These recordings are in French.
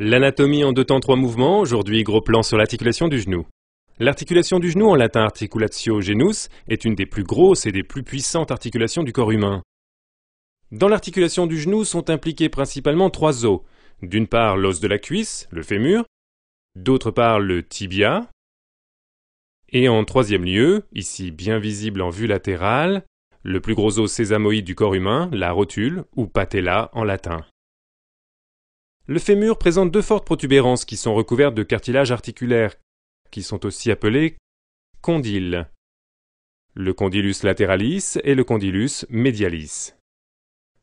L'anatomie en 2 temps 3 mouvements, aujourd'hui gros plan sur l'articulation du genou. L'articulation du genou, en latin articulatio genus, est une des plus grosses et des plus puissantes articulations du corps humain. Dans l'articulation du genou sont impliqués principalement 3 os. D'une part l'os de la cuisse, le fémur, d'autre part le tibia, et en troisième lieu, ici bien visible en vue latérale, le plus gros os sésamoïde du corps humain, la rotule, ou patella en latin. Le fémur présente 2 fortes protubérances qui sont recouvertes de cartilage articulaire, qui sont aussi appelés condyles. Le condylus lateralis et le condylus medialis.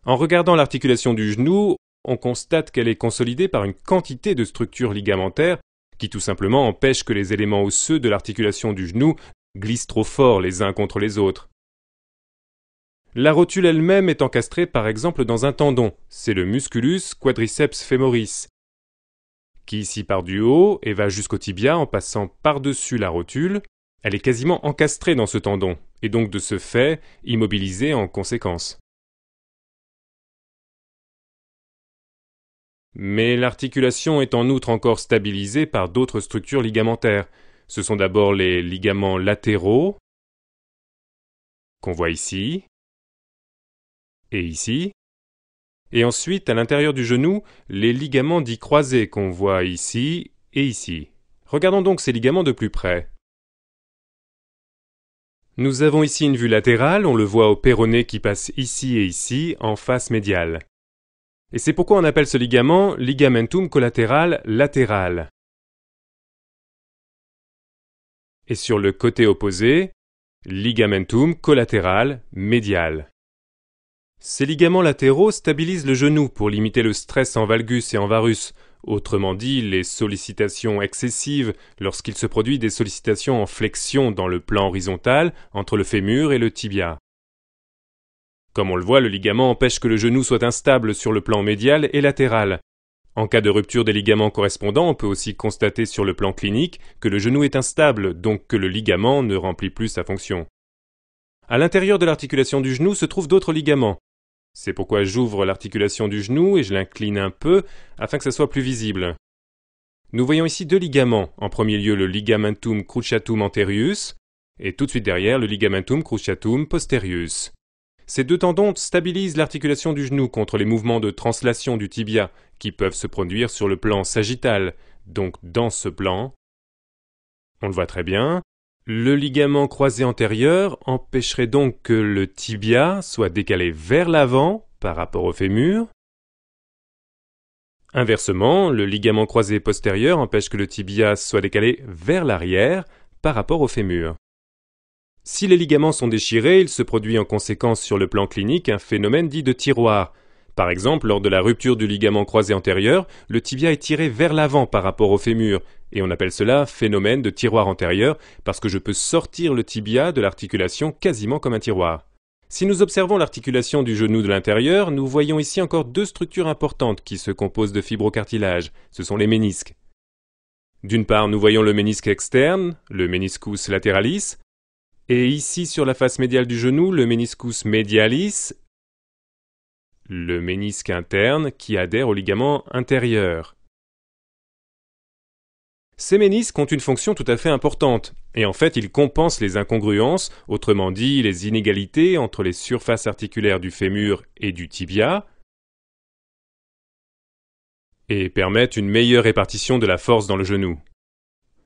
En regardant l'articulation du genou, on constate qu'elle est consolidée par une quantité de structures ligamentaires qui tout simplement empêchent que les éléments osseux de l'articulation du genou glissent trop fort les uns contre les autres. La rotule elle-même est encastrée par exemple dans un tendon, c'est le musculus quadriceps femoris, qui ici part du haut et va jusqu'au tibia en passant par-dessus la rotule. Elle est quasiment encastrée dans ce tendon, et donc de ce fait immobilisée en conséquence. Mais l'articulation est en outre encore stabilisée par d'autres structures ligamentaires. Ce sont d'abord les ligaments latéraux, qu'on voit ici, et ici, et ensuite, à l'intérieur du genou, les ligaments dits croisés qu'on voit ici et ici. Regardons donc ces ligaments de plus près. Nous avons ici une vue latérale, on le voit au péroné qui passe ici et ici, en face médiale. Et c'est pourquoi on appelle ce ligament ligamentum collatéral latéral. Et sur le côté opposé, ligamentum collatéral médial. Ces ligaments latéraux stabilisent le genou pour limiter le stress en valgus et en varus, autrement dit les sollicitations excessives lorsqu'il se produit des sollicitations en flexion dans le plan horizontal entre le fémur et le tibia. Comme on le voit, le ligament empêche que le genou soit instable sur le plan médial et latéral. En cas de rupture des ligaments correspondants, on peut aussi constater sur le plan clinique que le genou est instable, donc que le ligament ne remplit plus sa fonction. À l'intérieur de l'articulation du genou se trouvent d'autres ligaments. C'est pourquoi j'ouvre l'articulation du genou et je l'incline un peu afin que ça soit plus visible. Nous voyons ici 2 ligaments. En premier lieu le ligamentum cruciatum anterius et tout de suite derrière le ligamentum cruciatum posterius. Ces 2 tendons stabilisent l'articulation du genou contre les mouvements de translation du tibia qui peuvent se produire sur le plan sagittal, donc dans ce plan. On le voit très bien. Le ligament croisé antérieur empêcherait donc que le tibia soit décalé vers l'avant par rapport au fémur. Inversement, le ligament croisé postérieur empêche que le tibia soit décalé vers l'arrière par rapport au fémur. Si les ligaments sont déchirés, il se produit en conséquence sur le plan clinique un phénomène dit de tiroir. Par exemple, lors de la rupture du ligament croisé antérieur, le tibia est tiré vers l'avant par rapport au fémur, et on appelle cela phénomène de tiroir antérieur parce que je peux sortir le tibia de l'articulation quasiment comme un tiroir. Si nous observons l'articulation du genou de l'intérieur, nous voyons ici encore 2 structures importantes qui se composent de fibrocartilage, ce sont les ménisques. D'une part, nous voyons le ménisque externe, le meniscus lateralis, et ici sur la face médiale du genou, le meniscus medialis, le ménisque interne qui adhère au ligament intérieur. Ces ménisques ont une fonction tout à fait importante, et en fait ils compensent les incongruences, autrement dit les inégalités entre les surfaces articulaires du fémur et du tibia, et permettent une meilleure répartition de la force dans le genou.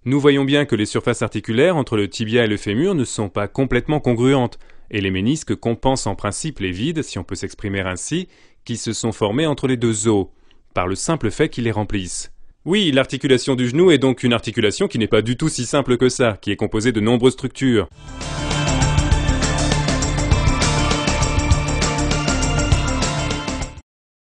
Nous voyons bien que les surfaces articulaires entre le tibia et le fémur ne sont pas complètement congruentes, et les ménisques compensent en principe les vides, si on peut s'exprimer ainsi, qui se sont formés entre les 2 os, par le simple fait qu'ils les remplissent. Oui, l'articulation du genou est donc une articulation qui n'est pas du tout si simple que ça, qui est composée de nombreuses structures.